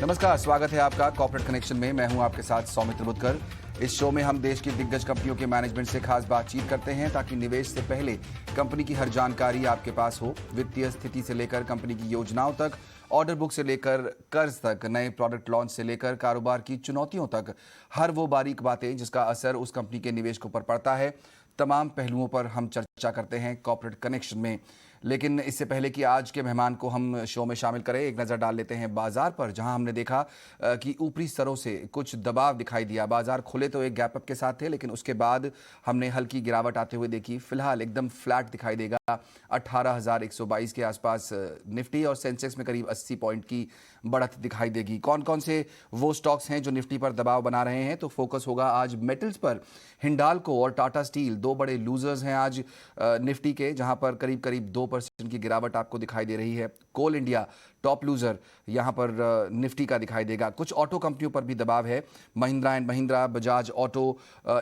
नमस्कार, स्वागत है आपका कॉर्पोरेट कनेक्शन में। मैं हूं आपके साथ सौमित्र बुद्धकर। इस शो में हम देश की दिग्गज कंपनियों के मैनेजमेंट से खास बातचीत करते हैं ताकि निवेश से पहले कंपनी की हर जानकारी आपके पास हो। वित्तीय स्थिति से लेकर कंपनी की योजनाओं तक, ऑर्डर बुक से लेकर कर्ज तक, नए प्रोडक्ट लॉन्च से लेकर कारोबार की चुनौतियों तक, हर वो बारीक बातें जिसका असर उस कंपनी के निवेशकों पर पड़ता है, तमाम पहलुओं पर हम चर्चा करते हैं कॉर्पोरेट कनेक्शन में। लेकिन इससे पहले कि आज के मेहमान को हम शो में शामिल करें, एक नज़र डाल लेते हैं बाजार पर, जहां हमने देखा कि ऊपरी स्तरों से कुछ दबाव दिखाई दिया। बाजार खुले तो एक गैप अप के साथ थे, लेकिन उसके बाद हमने हल्की गिरावट आते हुए देखी। फिलहाल एकदम फ्लैट दिखाई देगा 18,122 के आसपास निफ्टी, और सेंसेक्स में करीब 80 पॉइंट की बढ़त दिखाई देगी। कौन कौन से वो स्टॉक्स हैं जो निफ्टी पर दबाव बना रहे हैं, तो फोकस होगा आज मेटल्स पर। हिंडाल्को और टाटा स्टील दो बड़े लूजर्स हैं आज निफ्टी के, जहां पर करीब करीब 2% की गिरावट आपको दिखाई दे रही है। कोल इंडिया टॉप लूजर यहां पर निफ्टी का दिखाई देगा। कुछ ऑटो कंपनियों पर भी दबाव है, महिंद्रा एंड महिंद्रा, बजाज ऑटो,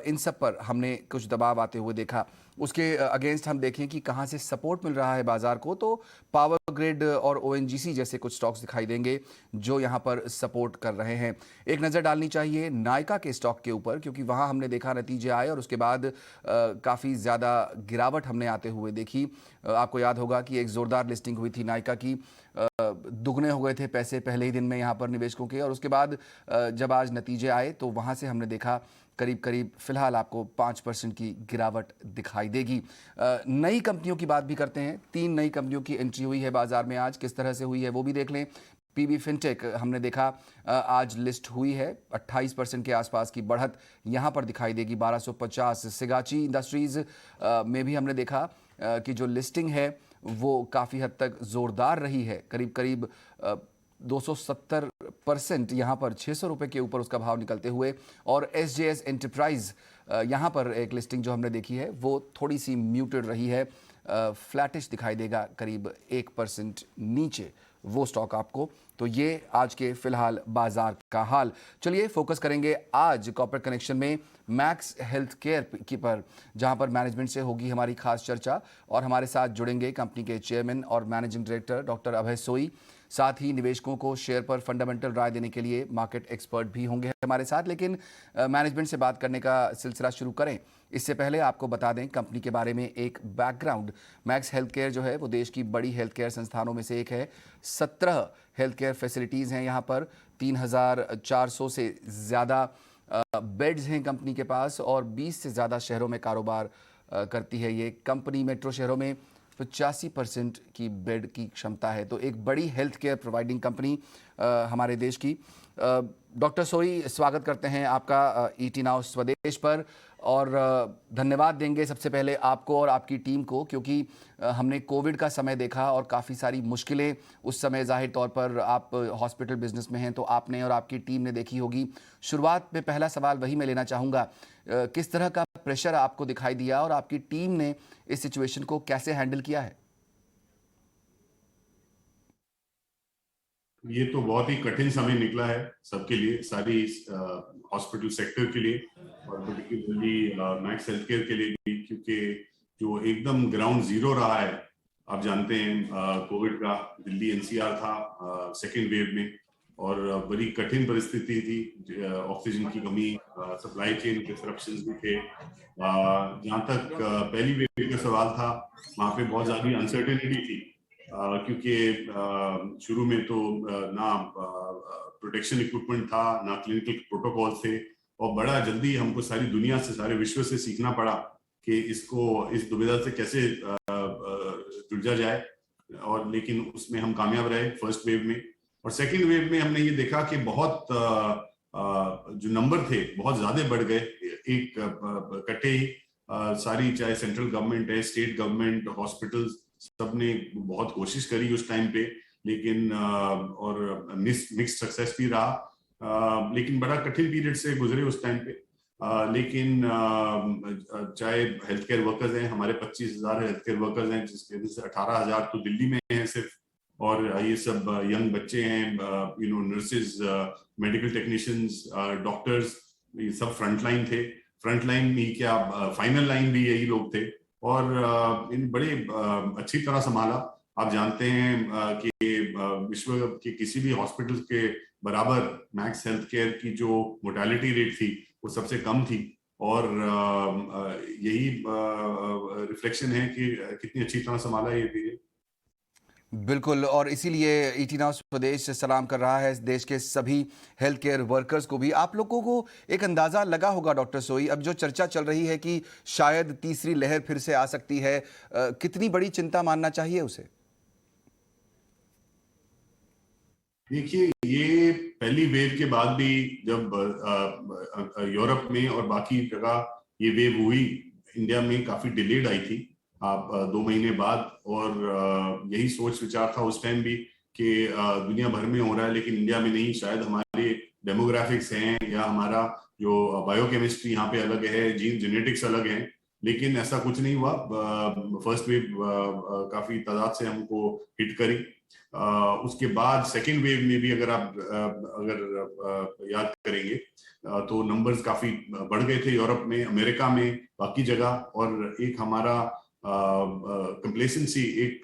इन सब पर हमने कुछ दबाव आते हुए देखा। उसके अगेंस्ट हम देखें कि कहां से सपोर्ट मिल रहा है बाजार को, तो पावर ग्रिड और ओएनजीसी जैसे कुछ स्टॉक्स दिखाई देंगे जो यहां पर सपोर्ट कर रहे हैं। एक नज़र डालनी चाहिए नायका के स्टॉक के ऊपर, क्योंकि वहां हमने देखा नतीजे आए और उसके बाद काफ़ी ज़्यादा गिरावट हमने आते हुए देखी। आपको याद होगा कि एक ज़ोरदार लिस्टिंग हुई थी नायका की, दुगने हो गए थे पैसे पहले ही दिन में यहाँ पर निवेशकों के, और उसके बाद जब आज नतीजे आए तो वहाँ से हमने देखा करीब करीब फिलहाल आपको 5% की गिरावट दिखाई देगी। नई कंपनियों की बात भी करते हैं। 3 नई कंपनियों की एंट्री हुई है बाजार में आज, किस तरह से हुई है वो भी देख लें। पीबी फिनटेक हमने देखा आज लिस्ट हुई है, 28% के आसपास की बढ़त यहाँ पर दिखाई देगी, 1250। सिगाची इंडस्ट्रीज में भी हमने देखा कि जो लिस्टिंग है वो काफ़ी हद तक ज़ोरदार रही है, करीब करीब 270% यहाँ पर 600 रुपये के ऊपर उसका भाव निकलते हुए। और एसजेएस एंटरप्राइज यहाँ पर एक लिस्टिंग जो हमने देखी है वो थोड़ी सी म्यूटेड रही है, फ्लैटिश दिखाई देगा, करीब 1% नीचे वो स्टॉक आपको। तो ये आज के फिलहाल बाजार का हाल। चलिए फोकस करेंगे आज कॉर्पोरेट कनेक्शन में मैक्स हेल्थ केयर की पर, जहां पर मैनेजमेंट से होगी हमारी खास चर्चा, और हमारे साथ जुड़ेंगे कंपनी के चेयरमैन और मैनेजिंग डायरेक्टर डॉक्टर अभय सोई। साथ ही निवेशकों को शेयर पर फंडामेंटल राय देने के लिए मार्केट एक्सपर्ट भी होंगे हमारे साथ। लेकिन मैनेजमेंट से बात करने का सिलसिला शुरू करें इससे पहले आपको बता दें कंपनी के बारे में एक बैकग्राउंड। मैक्स हेल्थ केयर जो है वो देश की बड़ी हेल्थ केयर संस्थानों में से एक है। 17 हेल्थ केयर फैसिलिटीज़ हैं यहाँ पर, 3,400 से ज़्यादा बेड्स हैं कंपनी के पास, और 20 से ज़्यादा शहरों में कारोबार करती है ये कंपनी। मेट्रो शहरों में 85% की बेड की क्षमता है, तो एक बड़ी हेल्थ केयर प्रोवाइडिंग कंपनी हमारे देश की। डॉक्टर सोई, स्वागत करते हैं आपका ईटी नाउ स्वदेश पर, और धन्यवाद देंगे सबसे पहले आपको और आपकी टीम को, क्योंकि हमने कोविड का समय देखा और काफ़ी सारी मुश्किलें उस समय, जाहिर तौर पर आप हॉस्पिटल बिजनेस में हैं तो आपने और आपकी टीम ने देखी होगी। शुरुआत में पहला सवाल वही मैं लेना चाहूँगा, किस तरह का प्रेशर आपको दिखाई दिया और आपकी टीम ने इस सिचुएशन को कैसे हैंडल किया है? ये तो बहुत ही कठिन समय निकला है सबके लिए, सारी हॉस्पिटल सेक्टर के लिए, और पर्टिकुलरली मैक्स हेल्थ केयर के लिए भी, क्योंकि जो एकदम ग्राउंड जीरो रहा है, आप जानते हैं कोविड का दिल्ली एनसीआर था सेकेंड वेव में, और बड़ी कठिन परिस्थिति थी, ऑक्सीजन की कमी, सप्लाई चेन डिसरप्शंस भी थे। जहाँ तक पहली वेव का सवाल था, वहाँ पे बहुत ज़्यादा अनसर्टेनिटी थी, क्योंकि शुरू में तो ना प्रोटेक्शन इक्विपमेंट था, ना क्लिनिकल प्रोटोकॉल थे, और बड़ा जल्दी हमको सारी दुनिया से, सारे विश्व से सीखना पड़ा कि इसको, इस दुविधा से कैसे जुझा जाए। और लेकिन उसमें हम कामयाब रहे फर्स्ट वेव में। और सेकंड वेव में हमने ये देखा कि बहुत जो नंबर थे बहुत ज्यादा बढ़ गए, एक इकट्ठे ही सारी, चाहे सेंट्रल गवर्नमेंट है, स्टेट गवर्नमेंट, हॉस्पिटल्स, सबने बहुत कोशिश करी उस टाइम पे, लेकिन और मिक्स्ड सक्सेस भी रहा, लेकिन बड़ा कठिन पीरियड से गुजरे उस टाइम पे। लेकिन चाहे हेल्थ केयर वर्कर्स हैं, हमारे 25,000 हेल्थ केयर वर्कर्स हैं, जिसके से 18,000 तो दिल्ली में हैं सिर्फ, और ये सब यंग बच्चे हैं, नर्सेज, मेडिकल टेक्नीशियंस, डॉक्टर्स, ये सब फ्रंट लाइन थे। फ्रंट लाइन भी क्या, फाइनल लाइन भी यही लोग थे, और इन बड़े अच्छी तरह संभाला। आप जानते हैं कि विश्व के किसी भी हॉस्पिटल के बराबर मैक्स हेल्थ केयर की जो मोर्टेलिटी रेट थी वो सबसे कम थी, और यही रिफ्लेक्शन है कि कितनी अच्छी तरह संभाला ये पीरियड। बिल्कुल, और इसीलिए ईटी नाउ स्वदेश सलाम कर रहा है देश के सभी हेल्थ केयर वर्कर्स को भी। आप लोगों को एक अंदाज़ा लगा होगा डॉक्टर सोई, अब जो चर्चा चल रही है कि शायद तीसरी लहर फिर से आ सकती है, कितनी बड़ी चिंता मानना चाहिए उसे? देखिए, ये पहली वेव के बाद भी जब यूरोप में और बाकी जगह ये वेव हुई, इंडिया में काफी डिलेड आई थी, आप 2 महीने बाद, और यही सोच विचार था उस टाइम भी कि दुनिया भर में हो रहा है लेकिन इंडिया में नहीं, शायद हमारे डेमोग्राफिक्स हैं या हमारा जो बायोकेमिस्ट्री यहाँ पे अलग है, जीन जेनेटिक्स अलग है, लेकिन ऐसा कुछ नहीं हुआ। फर्स्ट वेव काफी तादाद से हमको हिट करी। उसके बाद सेकेंड वेव में भी अगर याद करेंगे तो नंबर्स काफी बढ़ गए थे यूरोप में, अमेरिका में, बाकी जगह, और एक हमारा कंप्लेसेंसी, एक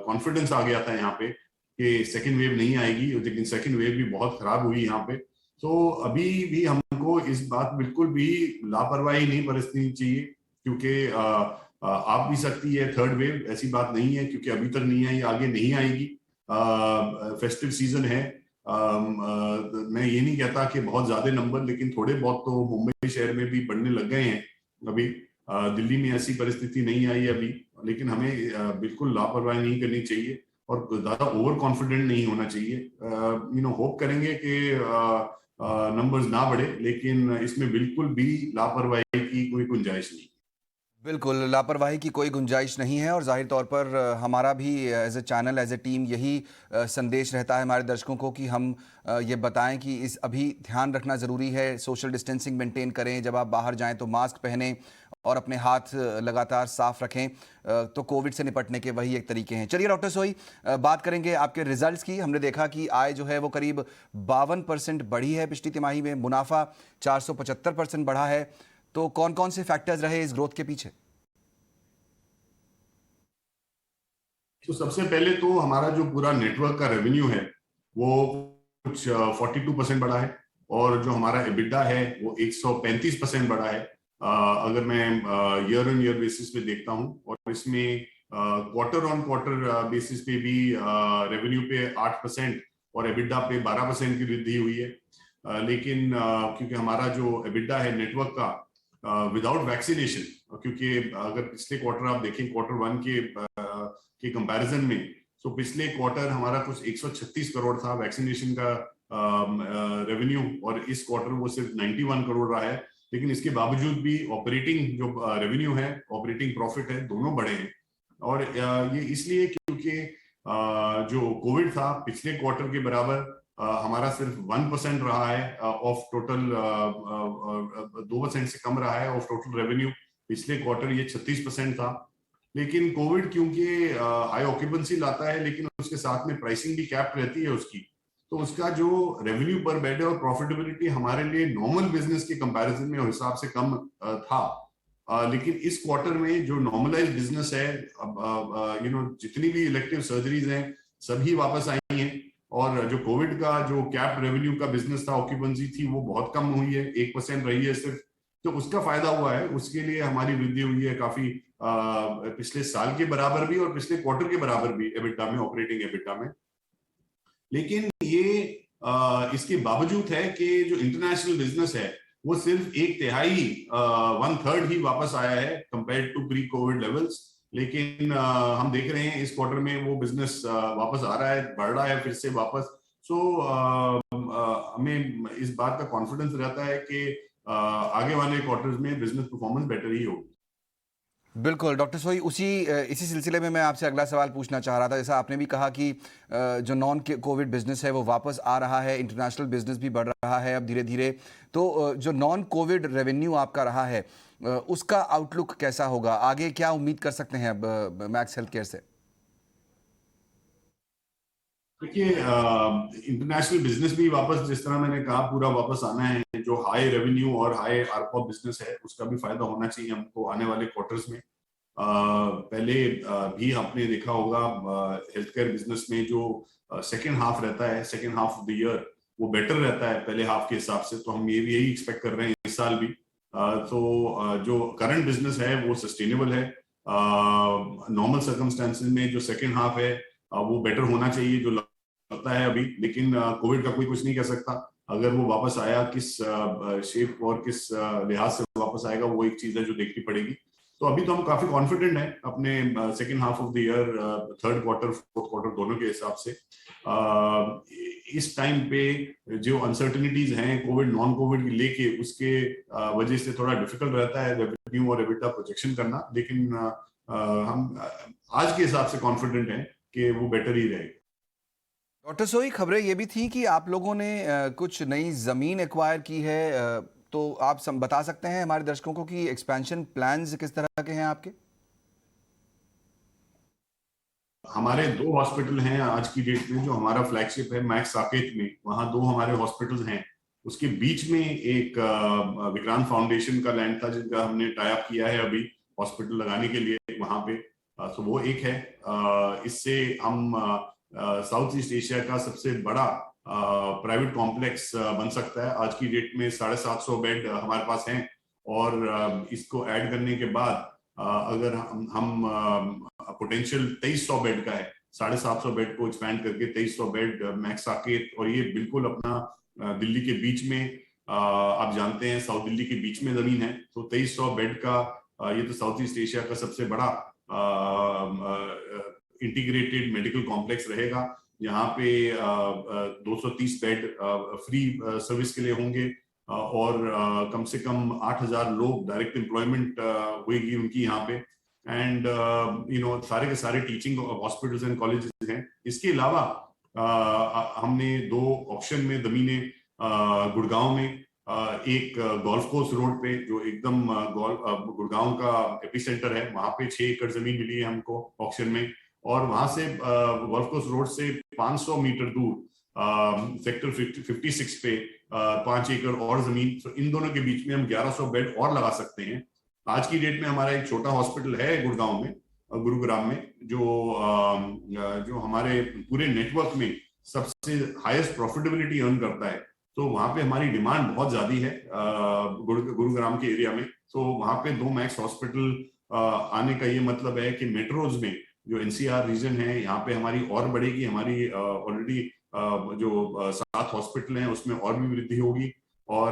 कॉन्फिडेंस आ गया था यहाँ पे कि सेकेंड वेव नहीं आएगी, लेकिन सेकेंड वेव भी बहुत खराब हुई यहाँ पे। तो अभी भी हमको इस बात बिल्कुल भी लापरवाही नहीं बरतनी चाहिए, क्योंकि आप भी सकती है थर्ड वेव, ऐसी बात नहीं है, क्योंकि अभी तक नहीं आई, आगे नहीं आएगी। फेस्टिव सीजन है, मैं ये नहीं कहता कि बहुत ज्यादा नंबर, लेकिन थोड़े बहुत तो मुंबई शहर में भी बढ़ने लग गए हैं अभी। दिल्ली में ऐसी परिस्थिति नहीं आई अभी, लेकिन हमें बिल्कुल लापरवाही नहीं करनी चाहिए और ज्यादा ओवर कॉन्फिडेंट नहीं होना चाहिए। होप करेंगे कि नंबर्स ना बढ़े, लेकिन इसमें बिल्कुल भी लापरवाही की कोई गुंजाइश नहीं। बिल्कुल, लापरवाही की कोई गुंजाइश नहीं है, और ज़ाहिर तौर पर हमारा भी as a channel, as a team यही संदेश रहता है हमारे दर्शकों को कि हम ये बताएं कि इस अभी ध्यान रखना ज़रूरी है, सोशल डिस्टेंसिंग मेंटेन करें, जब आप बाहर जाएं तो मास्क पहनें और अपने हाथ लगातार साफ रखें, तो कोविड से निपटने के वही एक तरीके हैं। चलिए डॉक्टर सोई, बात करेंगे आपके रिजल्ट्स की। हमने देखा कि आय जो है वो करीब 52% बढ़ी है पिछली तिमाही में, मुनाफा 475% बढ़ा है। तो कौन कौन से फैक्टर्स रहे इस ग्रोथ के पीछे? तो सबसे पहले तो हमारा जो पूरा नेटवर्क का रेवेन्यू है वो कुछ 42% बढ़ा है, और जो हमारा एबिटा है वो 135% बढ़ा है। अगर मैं ईयर ऑन ईयर बेसिस पे देखता हूं, और इसमें क्वार्टर ऑन क्वार्टर बेसिस पे भी रेवेन्यू पे 8% और एबिटा पे 12% की वृद्धि हुई है। लेकिन क्योंकि हमारा जो एबिटा है नेटवर्क का विदाउट वैक्सीनेशन, क्योंकि अगर पिछले क्वार्टर आप देखें क्वार्टर 1 के कंपैरिजन में, तो पिछले क्वार्टर हमारा कुछ 136 करोड़ था वैक्सीनेशन का रेवेन्यू, और इस क्वार्टर वो सिर्फ 91 करोड़ रहा है। लेकिन इसके बावजूद भी ऑपरेटिंग जो रेवेन्यू है, ऑपरेटिंग प्रॉफिट है, दोनों बढ़े हैं। और ये इसलिए क्योंकि जो कोविड था पिछले क्वार्टर के बराबर हमारा सिर्फ 1% रहा है ऑफ टोटल, 2% से कम रहा है ऑफ टोटल रेवेन्यू। पिछले क्वार्टर ये 36% था। लेकिन कोविड क्योंकि हाई ऑक्यूपेंसी लाता है, लेकिन उसके साथ में प्राइसिंग भी कैप रहती है उसकी, तो उसका जो रेवेन्यू पर बेड है और प्रॉफिटेबिलिटी हमारे लिए नॉर्मल बिजनेस के कंपैरिजन में हिसाब से कम था। लेकिन इस क्वार्टर में जो नॉर्मलाइज बिजनेस है, जितनी भी इलेक्टिव सर्जरीज हैं सभी वापस आई हैं, और जो कोविड का जो कैप रेवेन्यू का बिजनेस था, ऑक्यूपेंसी थी, वो बहुत कम हुई है, 1% रही है सिर्फ। तो उसका फायदा हुआ है, उसके लिए हमारी वृद्धि हुई है काफी, पिछले साल के बराबर भी और पिछले क्वार्टर के बराबर भी एबिटा में, ऑपरेटिंग एबिटा में। लेकिन ये इसके बावजूद है कि जो इंटरनेशनल बिजनेस है वो सिर्फ 1/3 1/3 ही वापस आया है compared to pre COVID levels. लेकिन हम देख रहे हैं इस क्वार्टर में वो बिजनेस वापस आ रहा है, बढ़ रहा है फिर से वापस। सो हमें इस बात का कॉन्फिडेंस रहता है कि आगे वाले क्वार्टर्स में बिजनेस परफॉर्मेंस बेटर ही होगी। बिल्कुल डॉक्टर सोई, इसी सिलसिले में मैं आपसे अगला सवाल पूछना चाह रहा था। जैसा आपने भी कहा कि जो नॉन कोविड बिजनेस है वो वापस आ रहा है, इंटरनेशनल बिजनेस भी बढ़ रहा है अब धीरे धीरे, तो जो नॉन कोविड रेवेन्यू आपका रहा है उसका आउटलुक कैसा होगा? आगे क्या उम्मीद कर सकते हैं अब मैक्स हेल्थ केयर से? देखिए, इंटरनेशनल बिजनेस भी वापस, जिस तरह मैंने कहा, पूरा वापस आना है। जो हाई रेवेन्यू और हाई आरपॉप बिजनेस है उसका भी फायदा होना चाहिए हमको आने वाले क्वार्टर्स में। पहले भी आपने देखा होगा हेल्थ केयर बिजनेस में जो सेकेंड हाफ रहता है, second half of the year वो बेटर रहता है पहले हाफ के हिसाब से। तो हम ये भी यही एक्सपेक्ट कर रहे हैं इस साल भी। तो जो करंट बिजनेस है वो सस्टेनेबल है। नॉर्मल सर्कमस्टेंसेस में जो सेकेंड हाफ है वो बेटर होना चाहिए जो लगता है अभी। लेकिन कोविड का कोई कुछ नहीं कह सकता, अगर वो वापस आया किस शेप और किस लिहाज से वापस आएगा वो एक चीज है जो देखनी पड़ेगी। तो अभी तो हम काफी कॉन्फिडेंट हैं अपने second half of the year, third quarter fourth quarter दोनों के हिसाब से। इस टाइम पे जो अनसर्टेनिटीज हैं कोविड नॉन कोविड लेके, उसके वजह से थोड़ा डिफिकल्ट रहता है रेवेन्यू और एबिटा प्रोजेक्शन करना। लेकिन हम आज के हिसाब से कॉन्फिडेंट हैं कि वो बेटर ही रहेगा। डॉक्टर सोई, खबरें ये भी थी कि आप लोगों ने कुछ नई ज़मीन एक्वायर की है, तो आप बता सकते हैं हमारे दर्शकों को कि एक्सपेंशन प्लान्स किस तरह के हैं आपके? हमारे 2 हॉस्पिटल हैं आज की डेट में। जो हमारा फ्लैगशिप है मैक्स साकेत में, वहाँ 2 हमारे हॉस्पिटल्स हैं। उसके बीच में एक विक्रांत फाउंडेशन का लैंड था जिनका हमने टाई अप किया है अभी हॉस्पिटल लगाने के लिए वहाँ पे। तो वो एक है। इससे हम साउथ ईस्ट एशिया का सबसे बड़ा प्राइवेट कॉम्प्लेक्स बन सकता है। आज की डेट में 750 बेड हमारे पास हैं और इसको ऐड करने के बाद अगर हम पोटेंशियल 2300 बेड का है, 750 बेड को एक्सपैंड करके 2300 बेड मैक्स साकेत। और ये बिल्कुल अपना दिल्ली के बीच में, आप जानते हैं साउथ दिल्ली के बीच में जमीन है। तो 2300 बेड का ये तो साउथ ईस्ट एशिया का सबसे बड़ा इंटीग्रेटेड मेडिकल कॉम्प्लेक्स रहेगा। यहाँ पे 230 बेड फ्री सर्विस के लिए होंगे और कम से कम 8000 लोग डायरेक्ट एम्प्लॉयमेंट होगी उनकी यहाँ पे। एंड सारे के सारे टीचिंग हॉस्पिटल्स एंड कॉलेजेस हैं। इसके अलावा हमने 2 ऑप्शन में जमीनें गुड़गांव में, एक गोल्फ कोर्स रोड पे जो एकदम गुड़गांव का एपिसेंटर है, वहां पे 6 एकड़ जमीन मिली है हमको ऑक्शन में। और वहां से गोल्फ कोर्स रोड से 500 मीटर दूर सेक्टर 56 पे 5 एकड़ और जमीन। तो इन दोनों के बीच में हम 1100 बेड और लगा सकते हैं। आज की डेट में हमारा एक छोटा हॉस्पिटल है गुड़गांव में, गुरुग्राम में, जो हमारे पूरे नेटवर्क में सबसे हाईएस्ट प्रॉफिटेबिलिटी अर्न करता है। तो वहां पे हमारी डिमांड बहुत ज्यादा है गुरुग्राम के एरिया में। तो वहां पे 2 मैक्स हॉस्पिटल आने का ये मतलब है कि मेट्रोज में जो एनसीआर रीजन है यहाँ पे हमारी और बढ़ेगी। हमारी ऑलरेडी जो 7 हॉस्पिटल हैं उसमें और भी वृद्धि होगी। और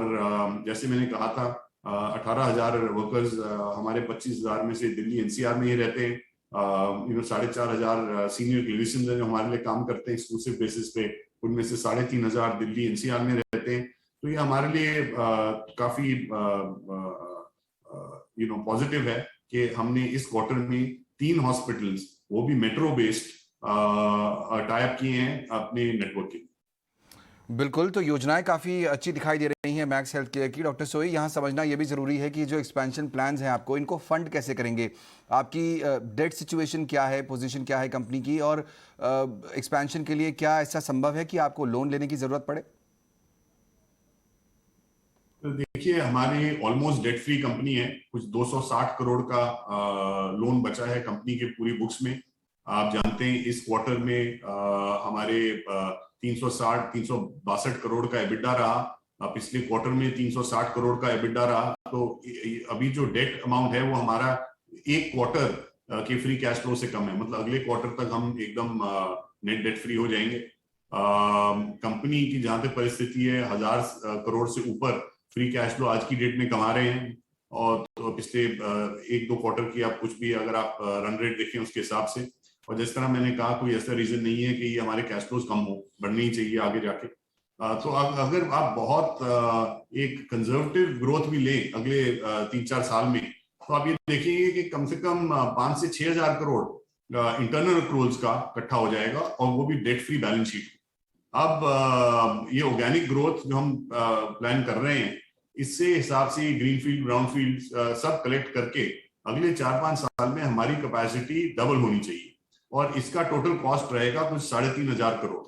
जैसे मैंने कहा था 18,000 वर्कर्स हमारे 25,000 में से दिल्ली एनसीआर में ही रहते हैं। 4,500 सीनियर क्लिनिशियंस हैं जो हमारे लिए काम करते हैं एक्सक्लूसिव बेसिस पे, उनमें से 3,500 दिल्ली एनसीआर में रहते हैं। तो ये हमारे लिए काफी पॉजिटिव है कि हमने इस क्वार्टर में 3 हॉस्पिटल्स, वो भी मेट्रो बेस्ड, टाई अप किए हैं अपने नेटवर्क के। बिल्कुल, तो योजनाएं काफ़ी अच्छी दिखाई दे रही हैं मैक्स हेल्थ केयर की। डॉक्टर सोई, यहाँ समझना ये भी ज़रूरी है कि जो एक्सपेंशन प्लान्स हैं आपको, इनको फंड कैसे करेंगे? आपकी डेट सिचुएशन क्या है, पोजीशन क्या है कंपनी की, और एक्सपेंशन के लिए क्या ऐसा संभव है कि आपको लोन लेने की ज़रूरत पड़े? तो देखिए, हमारी ऑलमोस्ट डेट फ्री कंपनी है। कुछ 260 करोड़ का लोन बचा है कंपनी के पूरी बुक्स में। आप जानते हैं इस क्वार्टर में हमारे 362 करोड़ का एबिटा रहा। पिछले क्वार्टर में 360 करोड़ का एबिटा रहा। तो अभी जो डेट अमाउंट है वो हमारा एक क्वार्टर के फ्री कैश फ्लो से कम है। मतलब अगले क्वार्टर तक हम एकदम नेट डेट फ्री हो जाएंगे। कंपनी की जहां तक परिस्थिति है, 1000 करोड़ से ऊपर फ्री कैश फ्लो आज की डेट में कमा रहे हैं। और तो पिछले 1-2 क्वार्टर की आप कुछ भी अगर आप रन रेट देखें उसके हिसाब से। और जिस तरह मैंने कहा, कोई ऐसा रीजन नहीं है कि ये हमारे कैश फ्लोज कम हो, बढ़ने ही चाहिए आगे जाके। तो अगर आप बहुत एक कंजर्वेटिव ग्रोथ भी लें अगले 3-4 साल में, तो आप ये देखेंगे कि कम से कम 5 से 6,000 करोड़ इंटरनल एक्रूल्स का इकट्ठा हो जाएगा, और वो भी डेट फ्री बैलेंस शीट। अब ये ऑर्गेनिक ग्रोथ जो हम प्लान कर रहे हैं, इससे हिसाब से ग्रीनफील्ड ब्राउनफील्ड सब कलेक्ट करके अगले 4-5 साल में हमारी कैपेसिटी डबल होनी चाहिए। और इसका टोटल कॉस्ट रहेगा कुछ 3,500 करोड़।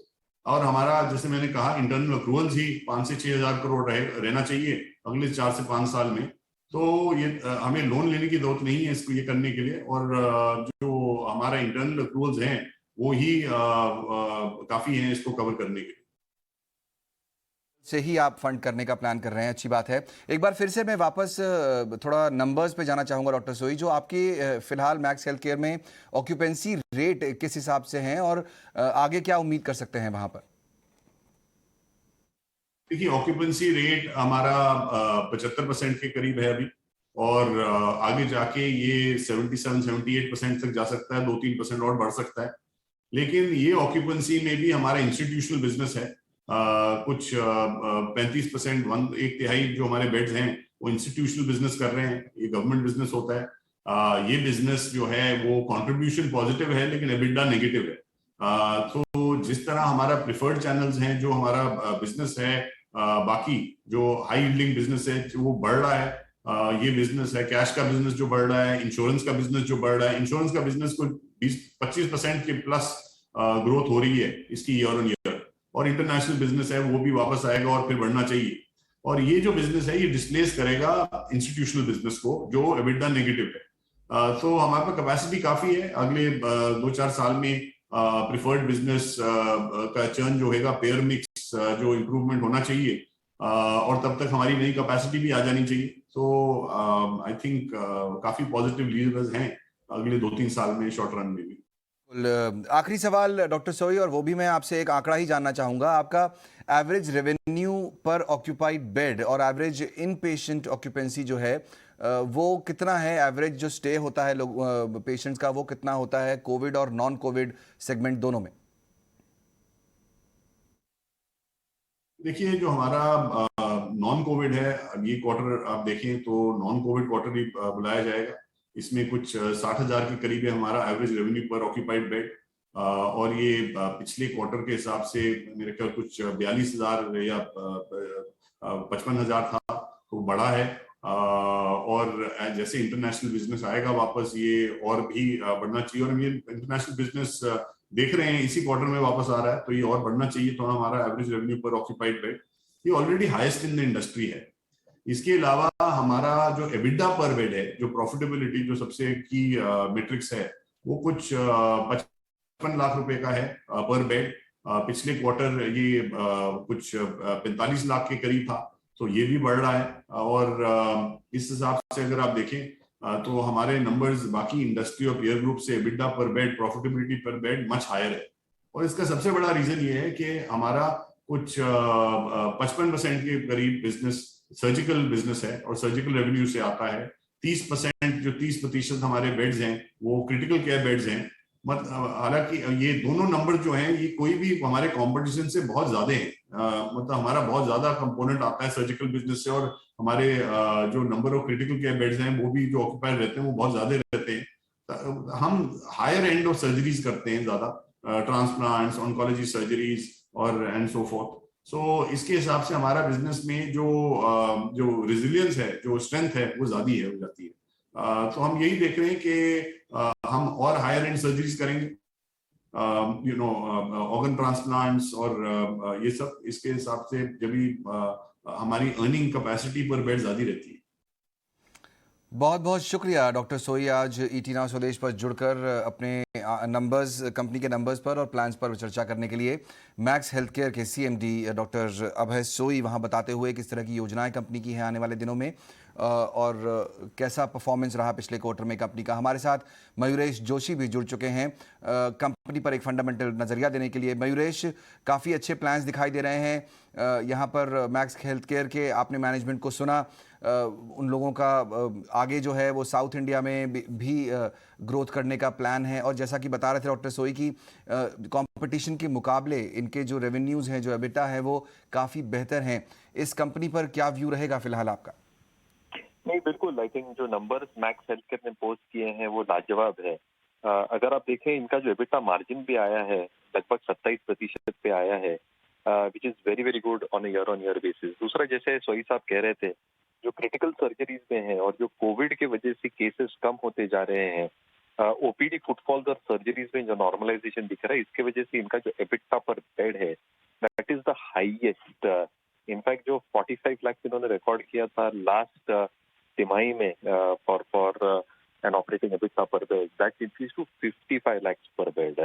और हमारा, जैसे मैंने कहा, इंटरनल अक्रूवल्स ही 5 से 6,000 करोड़ रहना चाहिए अगले 4 से 5 साल में। तो ये हमें लोन लेने की जरूरत नहीं है इसको ये करने के लिए, और जो हमारा इंटरनल अप्रूवल्स हैं वो ही काफी हैं इसको कवर करने के लिए। से ही आप फंड करने का प्लान कर रहे हैं, अच्छी बात है। एक बार फिर से मैं वापस थोड़ा नंबर्स पे जाना चाहूंगा डॉक्टर सोई, जो आपकी फिलहाल मैक्स हेल्थ केयर में ऑक्यूपेंसी रेट किस हिसाब से हैं और आगे क्या उम्मीद कर सकते हैं वहां पर? देखिए, ऑक्यूपेंसी रेट हमारा 75% के करीब है अभी, और आगे जाके ये 77-78% तक जा सकता है, 2-3% और बढ़ सकता है। लेकिन ये ऑक्यूपेंसी में भी हमारा इंस्टीट्यूशनल बिजनेस है। कुछ 35%, एक तिहाई जो हमारे बेड्स हैं वो इंस्टीट्यूशनल बिजनेस कर रहे हैं, ये गवर्नमेंट बिजनेस होता है। ये बिजनेस जो है वो कंट्रीब्यूशन पॉजिटिव है लेकिन एबिडा नेगेटिव है। तो जिस तरह हमारा प्रिफर्ड चैनल्स हैं, जो हमारा बिजनेस है, बाकी जो हाई यील्डिंग बिजनेस है वो बढ़ रहा है। ये बिजनेस है, कैश का बिजनेस जो बढ़ रहा है, इंश्योरेंस का बिजनेस जो बढ़ रहा है, इंश्योरेंस का बिजनेस को 20-25% के प्लस ग्रोथ हो रही है इसकी ईयर ऑन ईयर, और इंटरनेशनल बिजनेस है वो भी वापस आएगा और फिर बढ़ना चाहिए। और ये जो बिजनेस है ये डिस्प्लेस करेगा इंस्टीट्यूशनल बिजनेस को जो एबिडा नेगेटिव है। तो हमारे पास कैपेसिटी काफी है अगले 2-4 साल में। प्रिफर्ड बिजनेस का चर्न जो होगा, पेयर मिक्स जो इम्प्रूवमेंट होना चाहिए, और तब तक हमारी नई कैपेसिटी भी आ जानी चाहिए। तो आई थिंक काफी पॉजिटिव लीडर्स हैं अगले 2-3 साल में, शॉर्ट रन में भी। आखिरी सवाल डॉक्टर सोई, और वो भी मैं आपसे एक आंकड़ा ही जानना चाहूंगा। आपका average revenue per occupied bed और एवरेज इन पेशेंट ऑक्यूपेंसी जो है वो कितना है? एवरेज जो स्टे होता है लोग पेशेंट्स का वो कितना होता है कोविड और नॉन कोविड सेगमेंट दोनों में? देखिए, जो हमारा नॉन कोविड है, अब ये क्वार्टर आप देखें तो नॉन कोविड क्वार्टर ही बुलाया जाएगा। इसमें कुछ 60,000 के करीब है हमारा average revenue per occupied bed, और ये पिछले क्वार्टर के हिसाब से मेरे ख्याल कुछ 42,000 या 55,000 था, तो बड़ा है। और जैसे इंटरनेशनल बिजनेस आएगा वापस, ये और भी बढ़ना चाहिए, और ये इंटरनेशनल बिजनेस देख रहे हैं इसी क्वार्टर में वापस आ रहा है, तो ये और बढ़ना चाहिए थोड़ा। हमारा average revenue per occupied bed ये already highest in the industry है। इसके अलावा हमारा जो एबिडा पर बेड है, जो प्रॉफिटेबिलिटी जो सबसे की मेट्रिक्स है, वो कुछ 55 लाख रुपए का है पर बेड। पिछले क्वार्टर ये कुछ 45 लाख के करीब था, तो ये भी बढ़ रहा है। और इस हिसाब से अगर आप देखें तो हमारे नंबर्स बाकी इंडस्ट्री और पीयर ग्रुप से एबिडा पर बेड, प्रॉफिटेबिलिटी पर बेड मच हायर है। और इसका सबसे बड़ा रीजन ये है कि हमारा कुछ 55% के करीब बिजनेस सर्जिकल बिजनेस है, और सर्जिकल रेवेन्यू से आता है। 30% जो 30% हमारे बेड्स हैं वो क्रिटिकल केयर बेड्स हैं। हालांकि ये दोनों नंबर जो हैं ये कोई भी हमारे कंपटीशन से बहुत ज्यादा हैं। मतलब हमारा बहुत ज्यादा कंपोनेंट आता है सर्जिकल बिजनेस से, और हमारे जो number of critical care beds हैं वो भी जो ऑक्यूपाइड रहते हैं वो बहुत ज्यादा रहते हैं। हम हायर एंड ऑफ सर्जरीज करते हैं ज्यादा, ट्रांसप्लांट्स, ऑन्कोलॉजी सर्जरीज और एंड सो फोर्थ। सो इसके हिसाब से हमारा बिजनेस में जो रेजिलियंस है, जो स्ट्रेंथ है वो ज्यादा है हो जाती है। तो हम यही देख रहे हैं कि हम और हायर एंड सर्जरीज करेंगे, ऑर्गन ट्रांसप्लांट्स और ये सब। इसके हिसाब से जब भी हमारी अर्निंग कैपेसिटी पर बेड ज्यादा रहती है। बहुत बहुत शुक्रिया डॉक्टर सोई, आज ईटी नाउ स्वदेश पर जुड़कर अपने नंबर्स, कंपनी के नंबर्स पर और प्लान्स पर चर्चा करने के लिए। मैक्स हेल्थ केयर के सीएमडी डॉक्टर अभय सोई वहां बताते हुए किस तरह की योजनाएं कंपनी की हैं आने वाले दिनों में और कैसा परफॉर्मेंस रहा पिछले क्वार्टर में कंपनी का। हमारे साथ मयूरेश जोशी भी जुड़ चुके हैं कंपनी पर एक फंडामेंटल नज़रिया देने के लिए। मयूरेश, काफ़ी अच्छे प्लान्स दिखाई दे रहे हैं यहाँ पर मैक्स हेल्थ केयर के। आपने मैनेजमेंट को सुना, उन लोगों का आगे जो है वो साउथ इंडिया में भी ग्रोथ करने का प्लान है, और जैसा कि बता रहे थे डॉक्टर सोई की कंपटीशन के मुकाबले इनके जो रेवेन्यूज़ हैं, जो एबिटा है, वो काफ़ी बेहतर हैं। इस कंपनी पर क्या व्यू रहेगा फिलहाल आपका? नहीं, बिल्कुल। आई थिंक जो नंबर्स मैक्स हेल्थ केयर ने पोस्ट किए हैं वो लाजवाब है। अगर आप देखें, इनका जो एबिटा मार्जिन भी आया है लगभग 27% पे आया है, which is very very good on year basis. दूसरा, जैसे सोई साहब कह रहे थे, जो क्रिटिकल सर्जरीज में है और जो कोविड के वजह से केसेस कम होते जा रहे हैं, ओपीडी फुटफॉल्स और सर्जरीज में जो नॉर्मलाइजेशन दिख रहा है, इसके वजह से इनका जो एबिटा पर बेड है that is the highest. In fact जो 45 लाख इन्होंने रिकॉर्ड किया था लास्ट तिमाही में for an operating EBITDA per bed that increased to 55 lakhs per bed.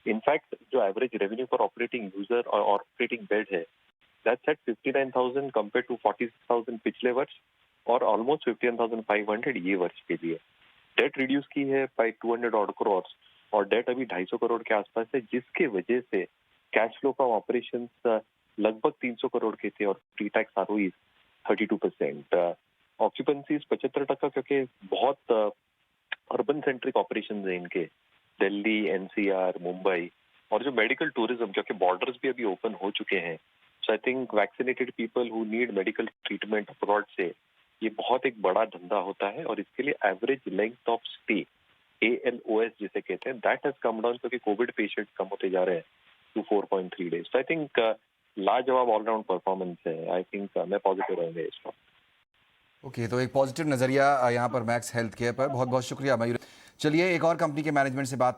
In fact, जो average revenue per operating user और operating bed है, that's at 59,000 compared to 46,000 पिछले वर्ष और almost 51,500 ये वर्ष के लिए. डेट रिड्यूस की है by 200 odd crores और डेट अभी 250 करोड़ के आसपास है, जिसके वजह से कैश फ्लो फ्रॉम ऑपरेशंस लगभग 300 करोड़ के थे और प्री टैक्स आरओई 32%. ऑक्यूपेंसीज 75% क्योंकि बहुत अर्बन सेंट्रिक ऑपरेशंस हैं इनके, दिल्ली, एनसीआर, मुंबई, और जो मेडिकल टूरिज्म क्योंकि बॉर्डर्स भी अभी ओपन हो चुके हैं. So I think vaccinated people who need medical treatment abroad से ये बहुत एक बड़ा धंधा होता है और इसके लिए average length of stay ALOS जिसे कहते हैं दैट हैज कम डाउन क्योंकि कोविड पेशेंट्स कम होते जा रहे हैं टू 4.3 days. आई थिंक लाजवाब ऑलराउंड परफॉर्मेंस है. आई थिंक मैं पॉजिटिव रहूंगा इस पर. ओके, तो एक पॉजिटिव नजरिया यहाँ पर मैक्स हेल्थ केयर पर. बहुत बहुत शुक्रिया मयूर. चलिए एक और कंपनी के मैनेजमेंट से बात कर